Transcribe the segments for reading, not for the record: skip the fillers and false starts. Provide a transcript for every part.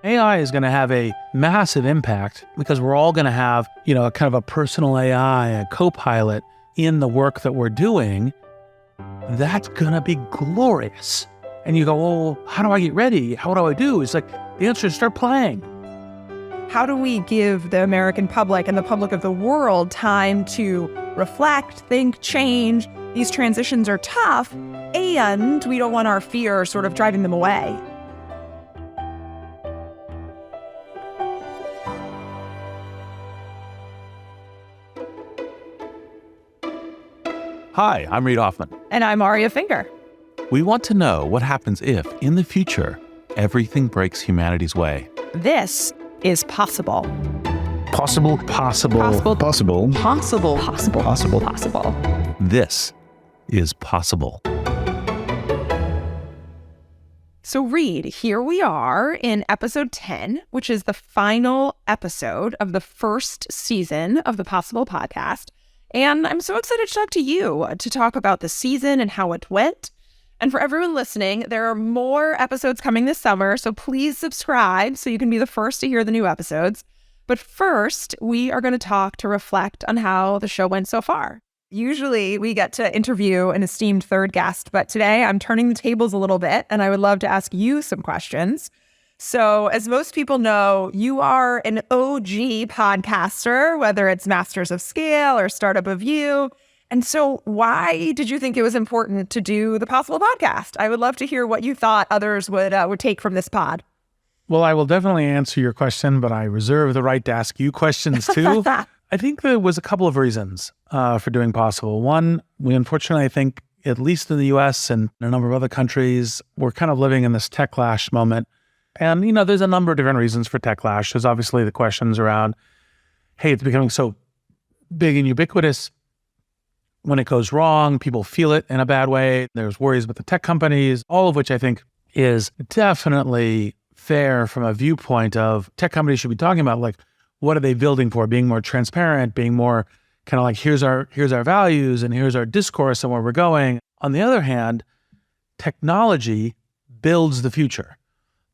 AI is going to have a massive impact because we're all going to have, a kind of a personal AI, a co-pilot in the work that we're doing. That's going to be glorious. And you go, well, how do I get ready? How do I do? It's like, the answer is start playing. How do we give the American public and the public of the world time to reflect, think, change? These transitions are tough, and we don't want our fear sort of driving them away. Hi, I'm Reid Hoffman. And I'm Aria Finger. We want to know what happens if, in the future, everything breaks humanity's way. This is possible. Possible. This is possible. So Reid, here we are in episode 10, which is the final episode of the first season of the Possible podcast. And I'm so excited to talk to you to talk about the season and how it went. And for everyone listening, there are more episodes coming this summer, so please subscribe so you can be the first to hear the new episodes. But first, we are going to reflect on how the show went so far. Usually, we get to interview an esteemed third guest, but today I'm turning the tables a little bit, and I would love to ask you some questions. So, as most people know, you are an OG podcaster, whether it's Masters of Scale or Startup of You. And so why did you think it was important to do the Possible podcast? I would love to hear what you thought others would take from this pod. Well, I will definitely answer your question, but I reserve the right to ask you questions too. I think there was a couple of reasons for doing Possible. One, we unfortunately, I think, at least in the US and a number of other countries, we're kind of living in this techlash moment. And, there's a number of different reasons for techlash. There's obviously the questions around, hey, it's becoming so big and ubiquitous. When it goes wrong, people feel it in a bad way. There's worries about the tech companies, all of which I think is definitely fair from a viewpoint of tech companies should be talking about, like, what are they building for? Being more transparent, being more kind of like, here's our values and here's our discourse and where we're going. On the other hand, technology builds the future.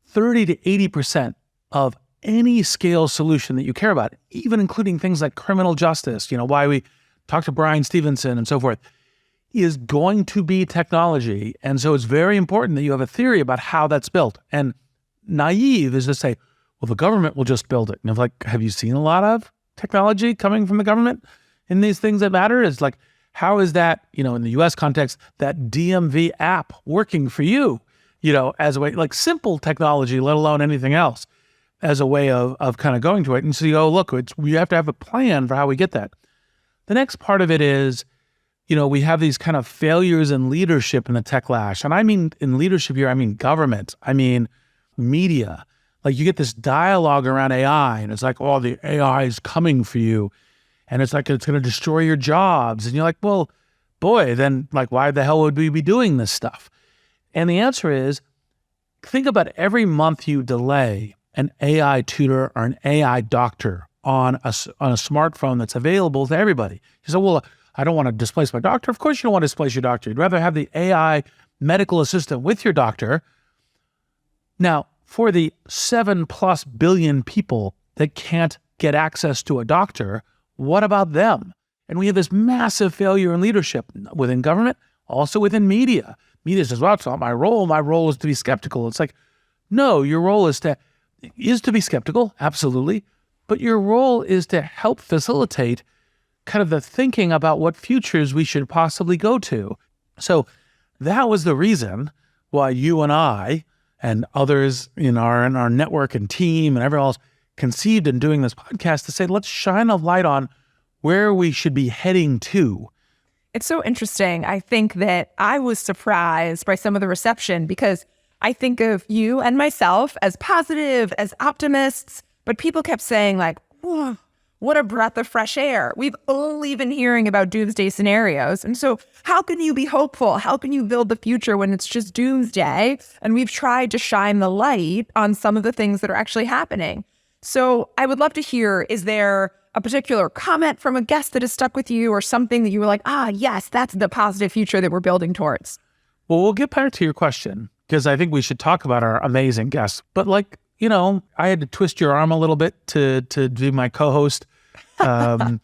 30 to 80% of any scale solution that you care about, even including things like criminal justice, why we talk to Brian Stevenson and so forth, is going to be technology. And so it's very important that you have a theory about how that's built. And naive is to say, well, the government will just build it. And have you seen a lot of technology coming from the government in these things that matter? It's like, how is that, in the US context, that DMV app working for you, as a way, like simple technology, let alone anything else, as a way of kind of going to it. And so you go, look, we have to have a plan for how we get that. The next part of it is, we have these kind of failures in leadership in the techlash. And I mean, in leadership here, I mean government, I mean media. Like, you get this dialogue around AI, and it's like, oh, the AI is coming for you. And it's like, it's going to destroy your jobs. And you're like, well, boy, then why the hell would we be doing this stuff? And the answer is, think about every month you delay an AI tutor or an AI doctor on a smartphone that's available to everybody. You say, well, I don't want to displace my doctor. Of course you don't want to displace your doctor. You'd rather have the AI medical assistant with your doctor. Now, for the 7+ billion people that can't get access to a doctor, what about them? And we have this massive failure in leadership within government, also within media. Media says, well, it's not my role. My role is to be skeptical. It's like, no, your role is to be skeptical, absolutely. But your role is to help facilitate kind of the thinking about what futures we should possibly go to. So that was the reason why you and I and others in our network and team and everyone else conceived in doing this podcast to say, let's shine a light on where we should be heading to. It's so interesting. I think that I was surprised by some of the reception because I think of you and myself as positive, as optimists, but people kept saying whoa, what a breath of fresh air. We've only been hearing about doomsday scenarios. And so how can you be hopeful? How can you build the future when it's just doomsday? And we've tried to shine the light on some of the things that are actually happening. So I would love to hear, is there a particular comment from a guest that has stuck with you or something that you were like, yes, that's the positive future that we're building towards? Well, we'll get back to your question because I think we should talk about our amazing guests. But I had to twist your arm a little bit to do my co-host. It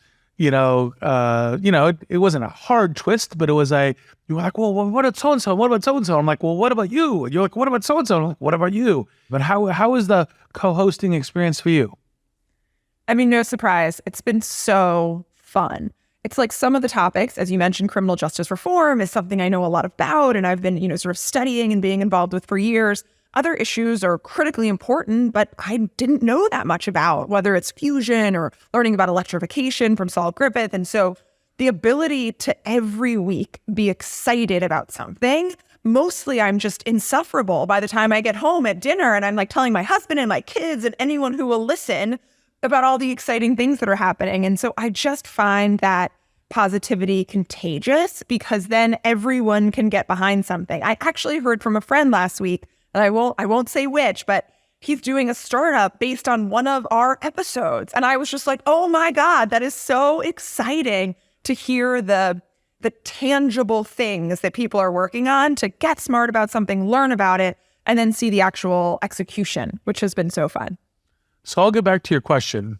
wasn't a hard twist, but it was you were like, well, what about so-and-so? What about so-and-so? I'm like, well, what about you? And you're like, what about so-and-so? I'm like, what about you? But how is the co-hosting experience for you? I mean, no surprise. It's been so fun. It's like some of the topics, as you mentioned, criminal justice reform is something I know a lot about and I've been, sort of studying and being involved with for years. Other issues are critically important, but I didn't know that much about, whether it's fusion or learning about electrification from Saul Griffith. And so the ability to every week be excited about something, mostly I'm just insufferable by the time I get home at dinner and I'm like telling my husband and my kids and anyone who will listen about all the exciting things that are happening. And so I just find that positivity contagious because then everyone can get behind something. I actually heard from a friend last week, and I won't say which, but he's doing a startup based on one of our episodes. And I was just like, oh my God, that is so exciting to hear the tangible things that people are working on to get smart about something, learn about it, and then see the actual execution, which has been so fun. So I'll get back to your question.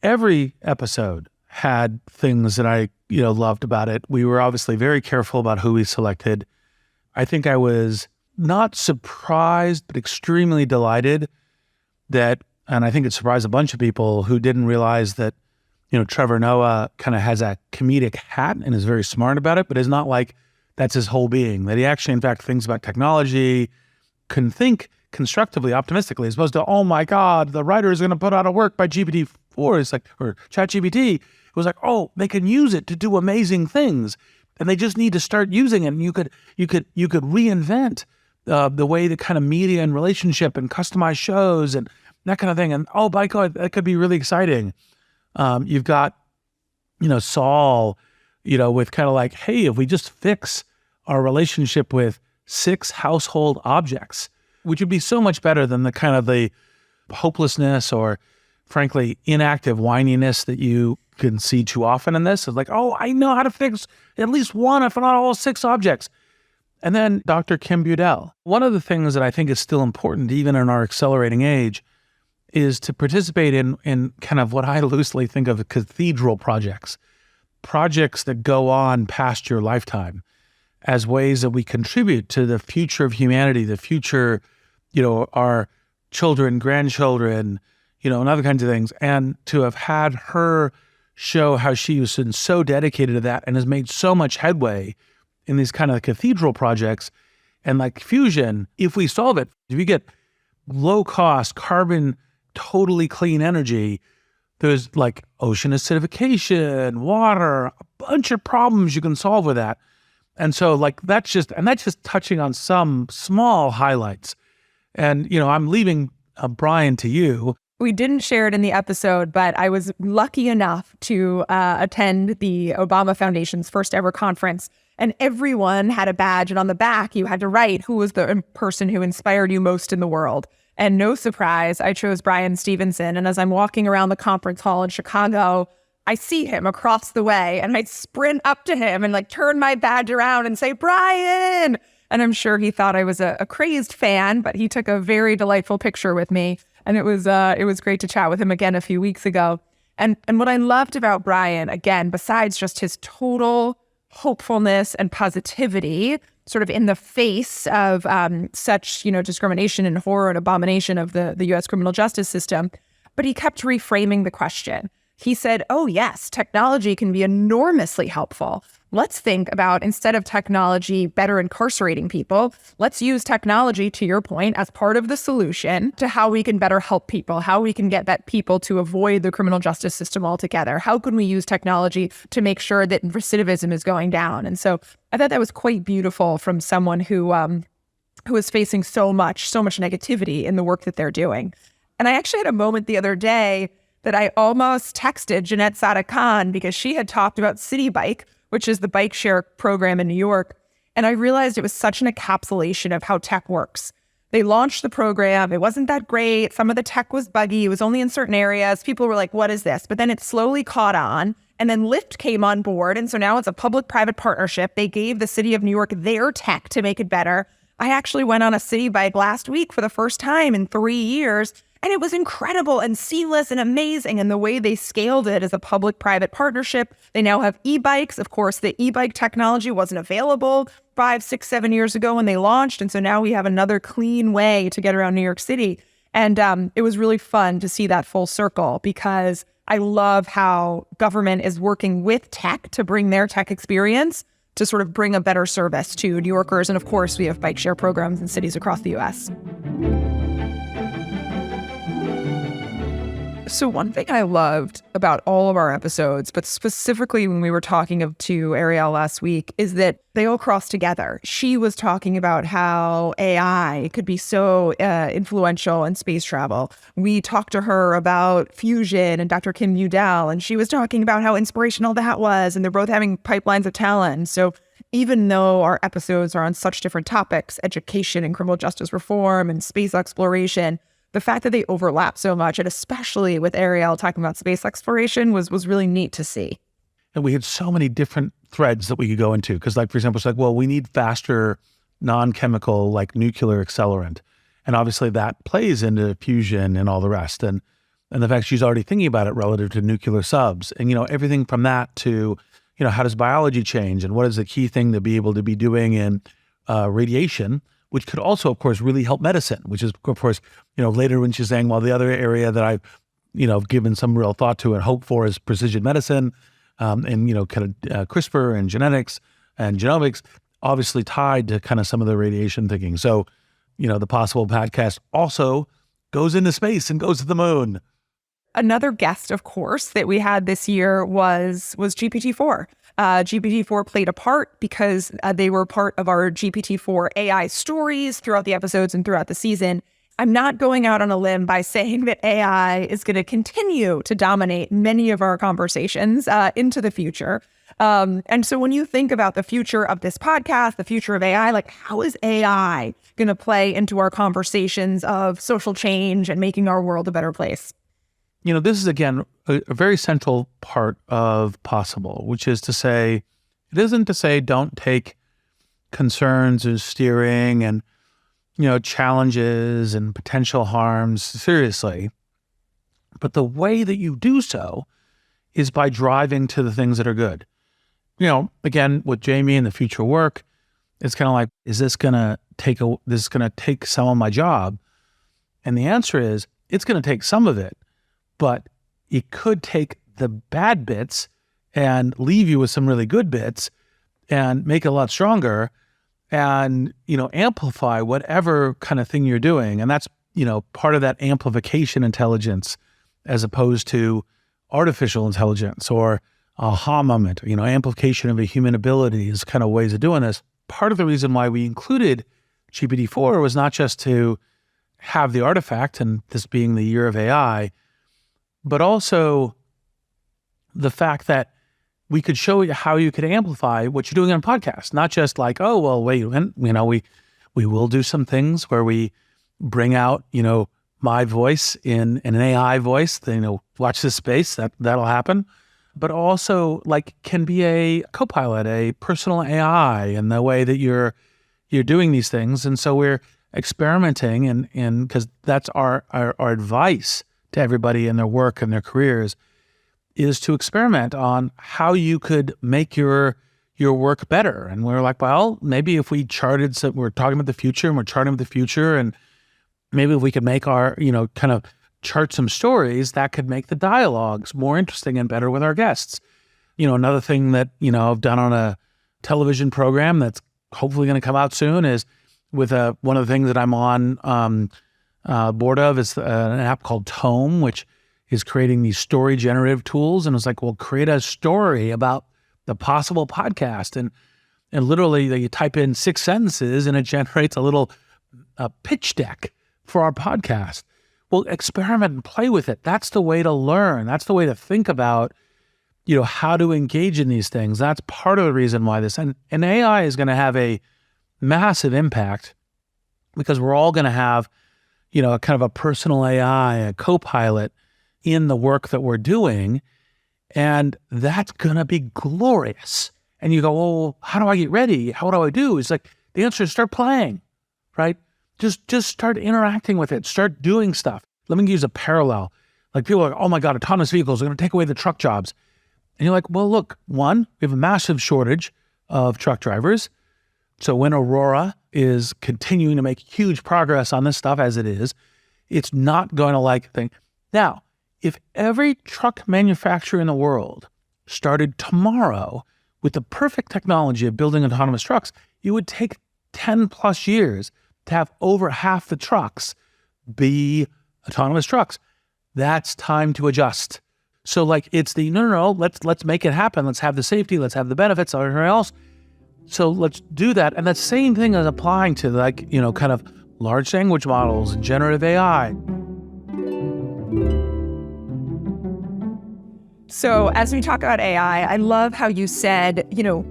Every episode had things that I, loved about it. We were obviously very careful about who we selected. I think I was not surprised, but extremely delighted and I think it surprised a bunch of people who didn't realize that, Trevor Noah kind of has a comedic hat and is very smart about it, but it's not like that's his whole being, that he actually, in fact, thinks about technology, can think constructively, optimistically, as opposed to, oh my God, the writer is going to put out a work by GPT-4, it's like, or ChatGPT. It was like, oh, they can use it to do amazing things. And they just need to start using it. And you could reinvent the way the kind of media and relationship and customize shows and that kind of thing. And oh my God, that could be really exciting. You've got, Saul, with kind of like, hey, if we just fix our relationship with 6 household objects, which would be so much better than the kind of the hopelessness or frankly inactive whininess that you can see too often in this. It's like, oh, I know how to fix at least one, if not all 6 objects. And then Dr. Kim Budell. One of the things that I think is still important, even in our accelerating age, is to participate in kind of what I loosely think of as cathedral projects that go on past your lifetime as ways that we contribute to the future of humanity, the future, our children, grandchildren, and other kinds of things. And to have had her show how she was been so dedicated to that and has made so much headway in these kind of cathedral projects and like fusion, if we solve it, if we get low cost, carbon, totally clean energy, there's like ocean acidification, water, a bunch of problems you can solve with that. And so like that's just touching on some small highlights. And, I'm leaving Brian to you. We didn't share it in the episode, but I was lucky enough to attend the Obama Foundation's first ever conference. And everyone had a badge. And on the back, you had to write who was the person who inspired you most in the world. And no surprise, I chose Brian Stevenson. And as I'm walking around the conference hall in Chicago, I see him across the way and I sprint up to him and like turn my badge around and say, Brian. And I'm sure he thought I was a crazed fan, but he took a very delightful picture with me. And it was great to chat with him again a few weeks ago. And what I loved about Brian, again, besides just his total hopefulness and positivity, sort of in the face of such, discrimination and horror and abomination of the U.S. criminal justice system, but he kept reframing the question. He said, oh, yes, technology can be enormously helpful. Let's think about, instead of technology better incarcerating people, let's use technology, to your point, as part of the solution to how we can better help people, how we can get people to avoid the criminal justice system altogether. How can we use technology to make sure that recidivism is going down? And so I thought that was quite beautiful from someone who is facing so much negativity in the work that they're doing. And I actually had a moment the other day that I almost texted Jeanette Sada-Khan because she had talked about City Bike, which is the bike share program in New York. And I realized it was such an encapsulation of how tech works. They launched the program. It wasn't that great. Some of the tech was buggy. It was only in certain areas. People were like, what is this? But then it slowly caught on. And then Lyft came on board. And so now it's a public-private partnership. They gave the city of New York their tech to make it better. I actually went on a city bike last week for the first time in 3 years, and it was incredible and seamless and amazing. And the way they scaled it as a public-private partnership, they now have e-bikes. Of course, the e-bike technology wasn't available 5, 6, 7 years ago when they launched. And so now we have another clean way to get around New York City. And it was really fun to see that full circle, because I love how government is working with tech to bring their tech experience to sort of bring a better service to New Yorkers. And of course, we have bike share programs in cities across the US. So one thing I loved about all of our episodes, but specifically when we were talking to Ariel last week, is that they all cross together. She was talking about how AI could be so influential in space travel. We talked to her about fusion and Dr. Kim Udell, and she was talking about how inspirational that was. And they're both having pipelines of talent. So even though our episodes are on such different topics, education and criminal justice reform and space exploration, the fact that they overlap so much, and especially with Ariel talking about space exploration, was really neat to see. And we had so many different threads that we could go into. Because, like, for example, it's like, well, we need faster non-chemical, like nuclear accelerant. And obviously that plays into fusion and all the rest. And the fact she's already thinking about it relative to nuclear subs. And, everything from that to, how does biology change? And what is the key thing to be able to be doing in radiation, which could also, of course, really help medicine, which is, of course, later when she's saying, well, the other area that I've, given some real thought to and hope for is precision medicine, and, kind of CRISPR and genetics and genomics, obviously tied to kind of some of the radiation thinking. So, the Possible podcast also goes into space and goes to the moon. Another guest, of course, that we had this year was GPT-4. GPT-4 played a part because they were part of our GPT-4 AI stories throughout the episodes and throughout the season. I'm not going out on a limb by saying that AI is going to continue to dominate many of our conversations into the future. And so when you think about the future of this podcast, the future of AI, like, how is AI going to play into our conversations of social change and making our world a better place? This is, again, a very central part of Possible, which is to say, it isn't to say don't take concerns and steering and, challenges and potential harms seriously. But the way that you do so is by driving to the things that are good. Again, with Jamie and the future work, it's kind of like, is this going to take some of my job? And the answer is, it's going to take some of it. But it could take the bad bits and leave you with some really good bits and make it a lot stronger and, amplify whatever kind of thing you're doing. And that's, part of that amplification intelligence as opposed to artificial intelligence or aha moment, amplification of a human ability is kind of ways of doing this. Part of the reason why we included GPT-4 was not just to have the artifact, and this being the year of AI, but also the fact that we could show you how you could amplify what you're doing on podcasts, not just like, oh, well, wait, we will do some things where we bring out, my voice in an AI voice, watch this space, that'll happen. But also like can be a co-pilot, a personal AI in the way that you're doing these things. And so we're experimenting and because that's our advice to everybody in their work and their careers is to experiment on how you could make your work better. And we're like, well, maybe if we charted some, we're talking about the future and we're charting the future, and maybe if we could make our, kind of chart some stories that could make the dialogues more interesting and better with our guests. Another thing that, I've done on a television program that's hopefully going to come out soon is with one of the things that I'm on board of is an app called Tome, which is creating these story generative tools. And it's like, well, create a story about the Possible podcast. And literally you type in 6 sentences and it generates a little pitch deck for our podcast. Well, experiment and play with it. That's the way to learn. That's the way to think about, how to engage in these things. That's part of the reason why this, and AI is going to have a massive impact because we're all going to have, a kind of a personal AI, a co-pilot in the work that we're doing. And that's going to be glorious. And you go, well, how do I get ready? How do I do? It's like, the answer is start playing. right? Just start interacting with it. Start doing stuff. Let me use a parallel. Like people are like, oh my God, autonomous vehicles are going to take away the truck jobs. And you're like, well, look, one, we have a massive shortage of truck drivers. So when Aurora is continuing to make huge progress on this stuff as it is, it's not going to like thing. Now, if every truck manufacturer in the world started tomorrow with the perfect technology of building autonomous trucks, it would take 10 plus years to have over half the trucks be autonomous trucks. That's time to adjust. So like it's the no, let's make it happen. Let's have the safety, let's have the benefits, everything else. So let's do that. And that same thing is applying to like, kind of large language models and generative AI. So as we talk about AI, I love how you said,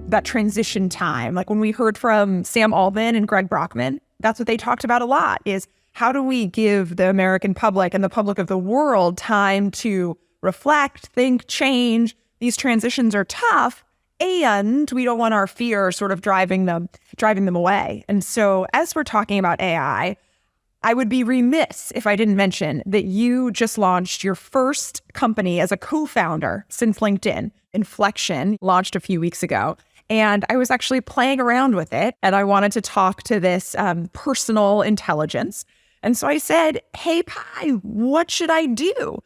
that transition time. Like when we heard from Sam Altman and Greg Brockman, that's what they talked about a lot is how do we give the American public and the public of the world time to reflect, think, change. These transitions are tough and we don't want our fear sort of driving them away. And so as we're talking about AI, I would be remiss if I didn't mention that you just launched your first company as a co-founder since LinkedIn. Inflection launched a few weeks ago. And I was actually playing around with it. And I wanted to talk to this personal intelligence. And so I said, hey, Pi, what should I do?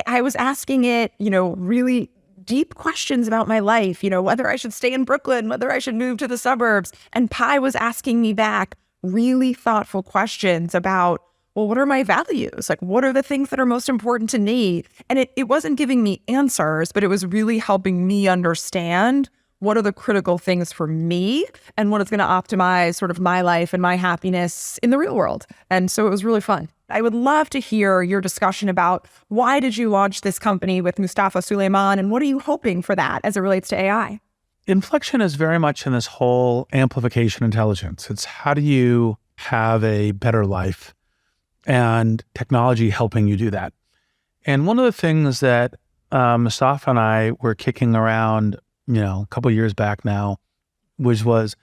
I was asking it, really deep questions about my life, whether I should stay in Brooklyn, whether I should move to the suburbs. And Pi was asking me back really thoughtful questions about, well, what are my values? Like, what are the things that are most important to me? And it wasn't giving me answers, but it was really helping me understand what are the critical things for me and what is going to optimize sort of my life and my happiness in the real world. And so it was really fun. I would love to hear your discussion about why did you launch this company with Mustafa Suleyman and what are you hoping for that as it relates to AI? Inflection is very much in this whole amplification intelligence. It's how do you have a better life and technology helping you do that. And one of the things that Mustafa and I were kicking around, a couple of years back now, which was,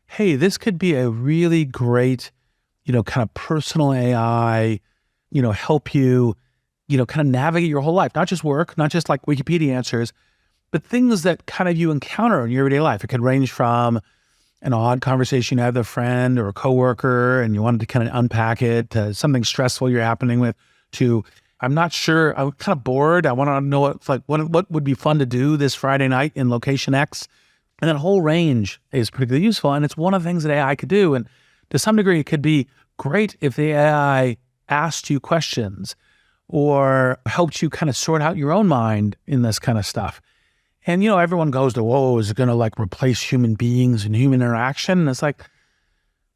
hey, this could be a really great, kind of personal AI, help you, kind of navigate your whole life, not just work, not just like Wikipedia answers, but things that kind of you encounter in your everyday life. It could range from an odd conversation you have with a friend or a coworker and you wanted to kind of unpack it, to something stressful you're happening with, to I'm not sure, I'm kind of bored. I want to know what would be fun to do this Friday night in location X. And that whole range is particularly useful. And it's one of the things that AI could do. And to some degree, it could be great if the AI asked you questions or helped you kind of sort out your own mind in this kind of stuff. And, everyone goes to, whoa, is it going to like replace human beings and human interaction? And it's like,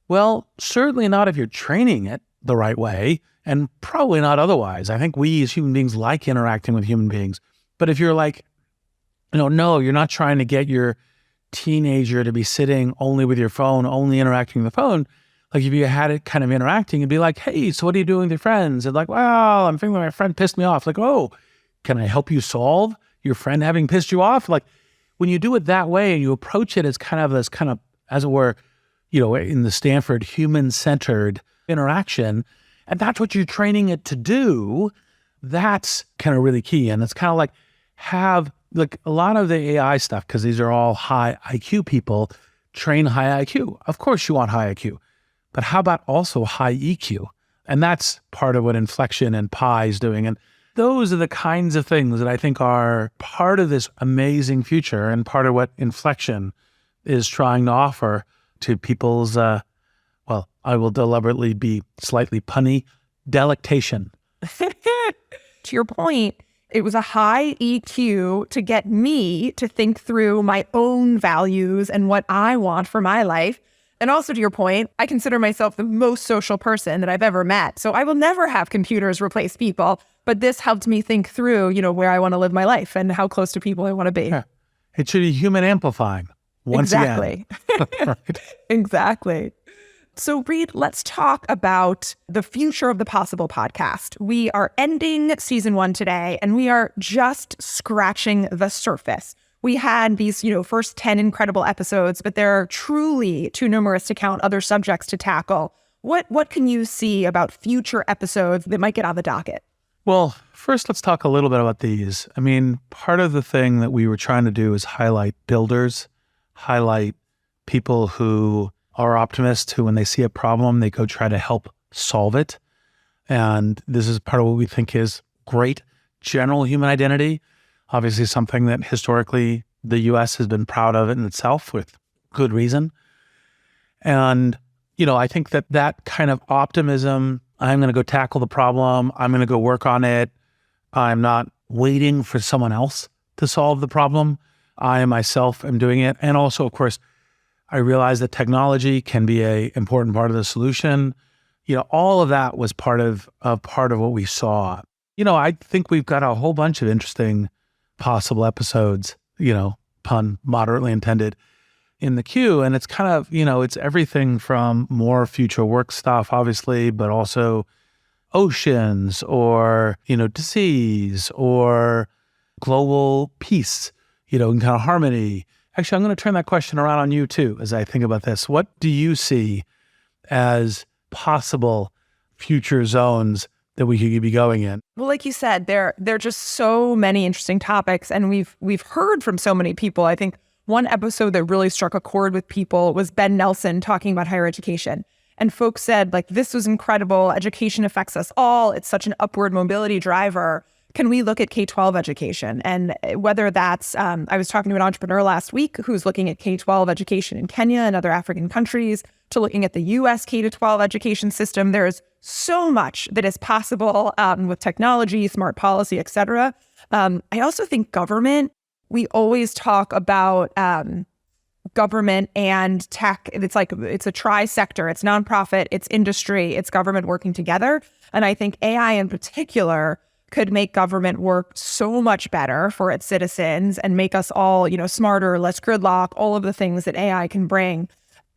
well, certainly not if you're training it the right way, and probably not otherwise. I think we as human beings like interacting with human beings. But if you're like, no, you're not trying to get your teenager to be sitting only with your phone, only interacting with the phone. Like if you had it kind of interacting, it'd be like, hey, so what are you doing with your friends? And like, well, I'm thinking my friend pissed me off. Like, oh, can I help you solve your friend having pissed you off? Like when you do it that way and you approach it as kind of, as it were, in the Stanford human-centered interaction, and that's what you're training it to do, that's kind of really key. And it's kind of like have like a lot of the AI stuff, because these are all high IQ people, train high IQ. Of course you want high IQ, but how about also high EQ? And that's part of what Inflection and Pi is doing. And those are the kinds of things that I think are part of this amazing future and part of what Inflection is trying to offer to people's, I will deliberately be slightly punny, delectation. To your point, it was a high EQ to get me to think through my own values and what I want for my life. And also to your point, I consider myself the most social person that I've ever met. So I will never have computers replace people. But this helped me think through, where I want to live my life and how close to people I want to be. Yeah. It should be human amplifying once again. Right. Exactly. So Reed, let's talk about the future of the Possible podcast. We are ending season 1 today, and we are just scratching the surface. We had these, first 10 incredible episodes, but there are truly too numerous to count other subjects to tackle. What can you see about future episodes that might get on the docket? Well, first, let's talk a little bit about these. I mean, part of the thing that we were trying to do is highlight builders, highlight people who are optimists who, when they see a problem, they go try to help solve it. And this is part of what we think is great general human identity. Obviously, something that historically the U.S. has been proud of in itself with good reason. And, I think that kind of optimism, I'm going to go tackle the problem, I'm going to go work on it, I'm not waiting for someone else to solve the problem, I myself am doing it. And also, of course, I realize that technology can be an important part of the solution. All of that was part of what we saw. I think we've got a whole bunch of interesting possible episodes, pun moderately intended, in the queue. And it's kind of, it's everything from more future work stuff, obviously, but also oceans or, disease or global peace, and kind of harmony. Actually, I'm going to turn that question around on you too, as I think about this. What do you see as possible future zones that we could be going in? Well, like you said, there are just so many interesting topics, and we've heard from so many people. I think one episode that really struck a chord with people was Ben Nelson talking about higher education. And folks said, this was incredible. Education affects us all. It's such an upward mobility driver. Can we look at K-12 education? And whether that's, I was talking to an entrepreneur last week who's looking at K-12 education in Kenya and other African countries, to looking at the U.S. K-12 education system. There's so much that is possible with technology, smart policy, et cetera. I also think government, we always talk about government and tech. It's a tri-sector. It's nonprofit, it's industry, it's government working together. And I think AI in particular could make government work so much better for its citizens and make us all, smarter, less gridlock, all of the things that AI can bring.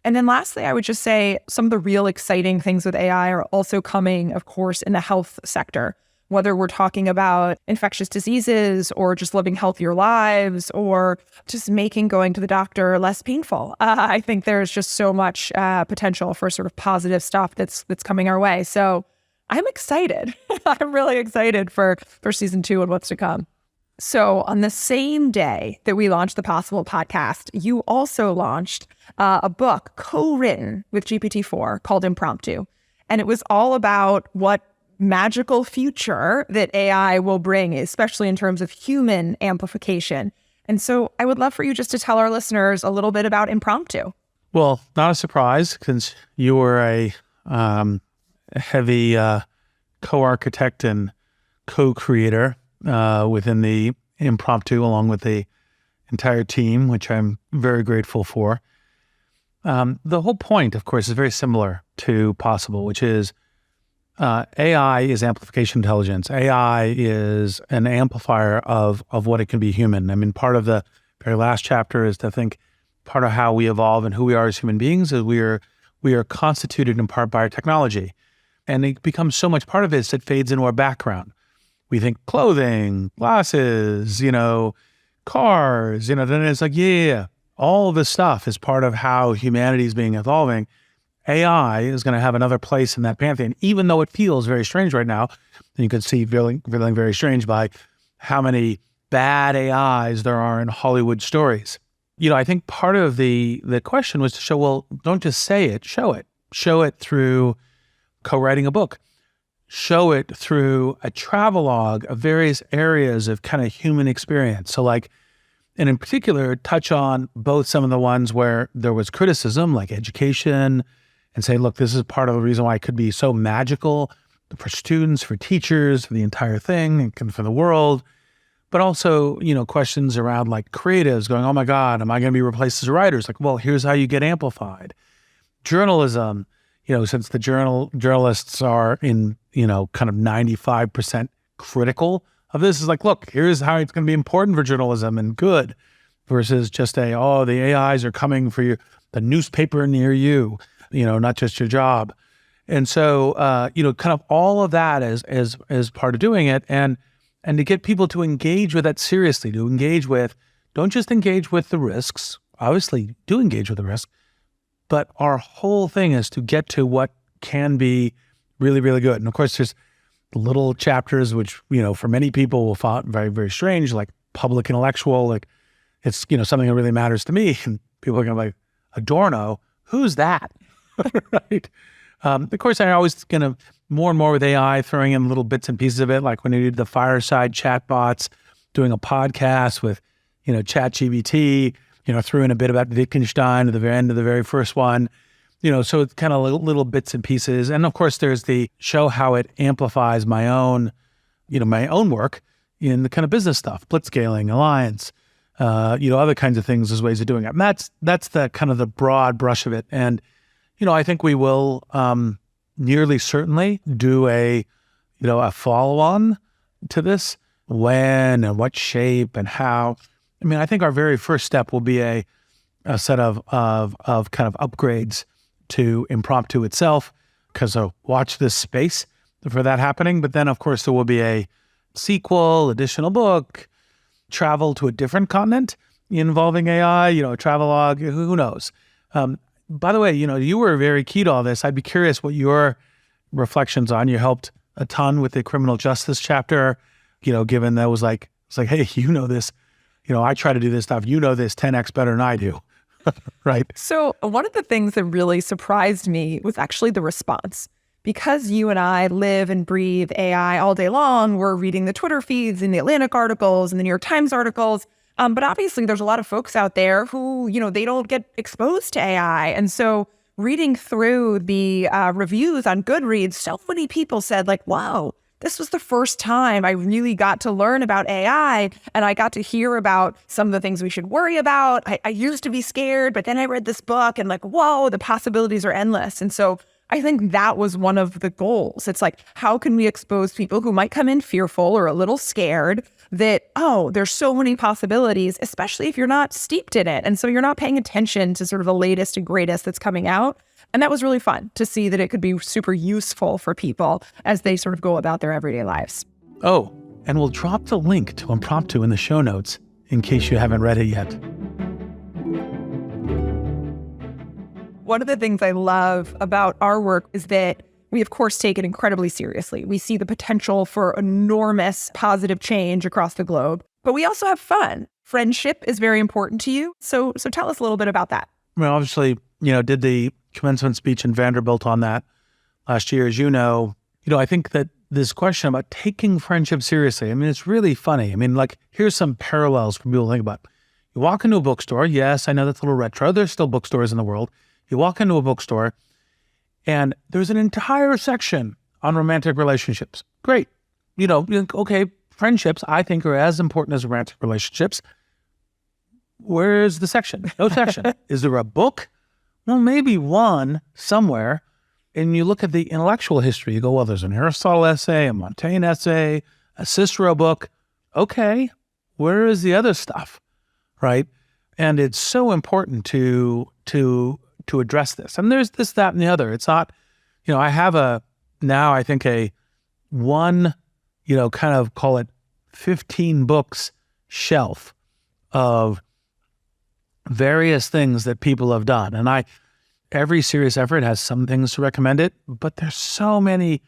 And then lastly, I would just say some of the real exciting things with AI are also coming, of course, in the health sector, whether we're talking about infectious diseases or just living healthier lives or just making going to the doctor less painful. I think there's just so much potential for sort of positive stuff that's coming our way. So I'm excited. I'm really excited for season 2 and what's to come. So on the same day that we launched the Possible podcast, you also launched a book co-written with GPT-4 called Impromptu. And it was all about what magical future that AI will bring, especially in terms of human amplification. And so I would love for you just to tell our listeners a little bit about Impromptu. Well, not a surprise, since you were a heavy co-architect and co-creator within the Impromptu, along with the entire team, which I'm very grateful for. The whole point, of course, is very similar to Possible, which is AI is amplification intelligence. AI is an amplifier of what it can be human. I mean, part of the very last chapter is to think part of how we evolve and who we are as human beings is we are constituted in part by our technology. And it becomes so much part of it, it fades into our background. We think clothing, glasses, cars, then it's like, yeah, all of this stuff is part of how humanity is being evolving. AI is going to have another place in that pantheon, even though it feels very strange right now. And you can see feeling very strange by how many bad AIs there are in Hollywood stories. I think part of the question was to show, well, don't just say it, show it. Show it through co-writing a book. Show it through a travelogue of various areas of kind of human experience. So and in particular, touch on both some of the ones where there was criticism, like education, and say, look, this is part of the reason why it could be so magical for students, for teachers, for the entire thing, and for the world. But also, questions around creatives going, oh my God, am I going to be replaced as writers? Well, here's how you get amplified. Journalism, since the journalists are in, kind of 95% critical of this, is look, here's how it's going to be important for journalism and good versus just the AIs are coming for the newspaper near you, not just your job. And so, kind of all of that as part of doing it and to get people to engage with that seriously, don't just engage with the risks, obviously do engage with the risk, but our whole thing is to get to what can be really, really good. And of course, there's little chapters which, for many people will find very, very strange, like public intellectual, like it's, something that really matters to me. And people are going to be like, Adorno, who's that? Right. Of course, I always more and more with AI, throwing in little bits and pieces of it, like when I did the fireside chatbots, doing a podcast with, ChatGPT, threw in a bit about Wittgenstein at the very end of the very first one, so it's kind of little bits and pieces. And of course, there's the show how it amplifies my own work in the kind of business stuff, blitzscaling, alliance, other kinds of things as ways of doing it. And that's the kind of the broad brush of it. And, I think we will nearly certainly do a follow-on to this. When and what shape and how. I mean, I think our very first step will be a set of kind of upgrades to Impromptu itself, because watch this space for that happening. But then, of course, there will be a sequel, additional book, travel to a different continent involving AI, a travelogue, who knows? By the way, you were very key to all this. I'd be curious what your reflections on. You helped a ton with the criminal justice chapter, given that it's like, hey, this, I try to do this stuff, this 10x better than I do. Right. So one of the things that really surprised me was actually the response. Because you and I live and breathe AI all day long, we're reading the Twitter feeds and the Atlantic articles and the New York Times articles. But obviously there's a lot of folks out there who, they don't get exposed to AI. And so reading through the reviews on Goodreads, so many people said like, wow, this was the first time I really got to learn about AI, and I got to hear about some of the things we should worry about. I used to be scared, but then I read this book and like, whoa, the possibilities are endless. And so I think that was one of the goals. It's like, how can we expose people who might come in fearful or a little scared that, there's so many possibilities, especially if you're not steeped in it. And so you're not paying attention to sort of the latest and greatest that's coming out. And that was really fun to see that it could be super useful for people as they sort of go about their everyday lives. Oh, and we'll drop the link to Impromptu in the show notes in case you haven't read it yet. One of the things I love about our work is that we, of course, take it incredibly seriously. We see the potential for enormous positive change across the globe, but we also have fun. Friendship is very important to you. So tell us a little bit about that. Well, obviously, did the commencement speech in Vanderbilt on that last year. As I think that this question about taking friendship seriously, it's really funny. Like, here's some parallels for people to think about. You walk into a bookstore. Yes, I know that's a little retro. There's still bookstores in the world. You walk into a bookstore and there's an entire section on romantic relationships. Great. Okay, friendships, I think, are as important as romantic relationships. Where's the section? No section. Is there a book? Well, maybe one somewhere. And you look at the intellectual history, you go, well, there's an Aristotle essay, a Montaigne essay, a Cicero book. Okay, where is the other stuff, right? And it's so important to address this. And there's this, that, and the other. It's not, I have I think a one, kind of call it 15 books shelf of various things that people have done. And every serious effort has some things to recommend it, but there's so many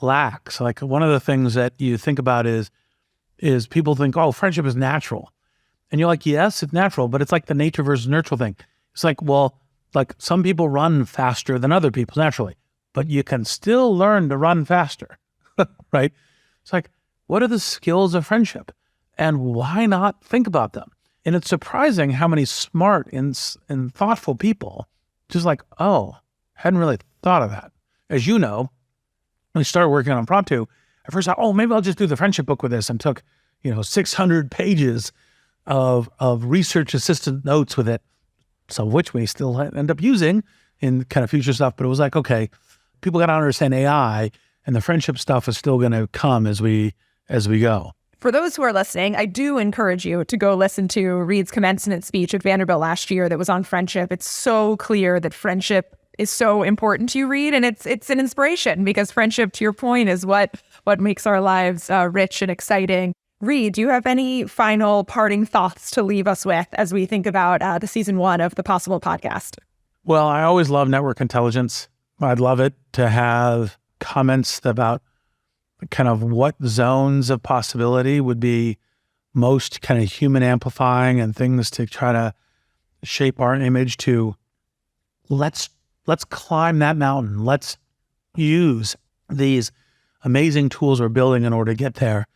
lacks. Like, one of the things that you think about is people think, oh, friendship is natural. And you're like, yes, it's natural, but it's like the nature versus nurture thing. It's like, well, like some people run faster than other people naturally, but you can still learn to run faster, right? It's like, what are the skills of friendship? And why not think about them? And it's surprising how many smart and thoughtful people just like, oh, hadn't really thought of that. As you know, when we started working on Impromptu, I first thought, oh, maybe I'll just do the friendship book with this, and took, 600 pages of research assistant notes with it, some of which we still end up using in kind of future stuff. But it was like, okay, people got to understand AI, and the friendship stuff is still going to come as we go. For those who are listening, I do encourage you to go listen to Reid's commencement speech at Vanderbilt last year that was on friendship. It's so clear that friendship is so important to you, Reid, and it's an inspiration, because friendship, to your point, is what makes our lives rich and exciting. Reid, do you have any final parting thoughts to leave us with as we think about the season 1 of the Possible podcast? Well, I always love network intelligence. I'd love it to have comments about kind of what zones of possibility would be most kind of human amplifying and things to try to shape our image to let's climb that mountain. Let's use these amazing tools we're building in order to get there.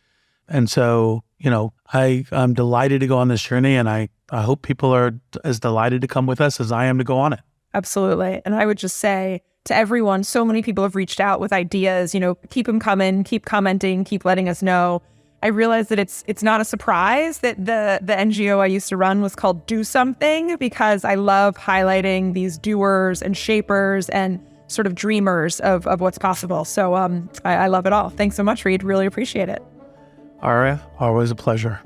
And so, I'm delighted to go on this journey, and I hope people are as delighted to come with us as I am to go on it. Absolutely. And I would just say to everyone, so many people have reached out with ideas, keep them coming, keep commenting, keep letting us know. I realize that it's not a surprise that the NGO I used to run was called Do Something, because I love highlighting these doers and shapers and sort of dreamers of what's possible. So I love it all. Thanks so much, Reid. Really appreciate it. Aria, always a pleasure.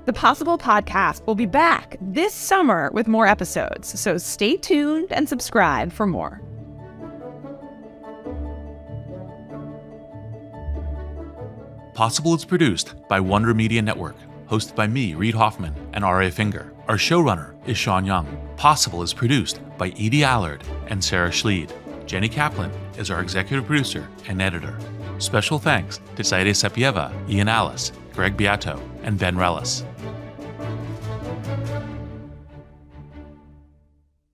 The Possible Podcast will be back this summer with more episodes, so stay tuned and subscribe for more. Possible is produced by Wonder Media Network, hosted by me, Reid Hoffman, and R.A. Finger. Our showrunner is Sean Young. Possible is produced by Edie Allard and Sarah Schleid. Jenny Kaplan is our executive producer and editor. Special thanks to Saide Sapieva, Ian Alice, Greg Beato, and Ben Rellis.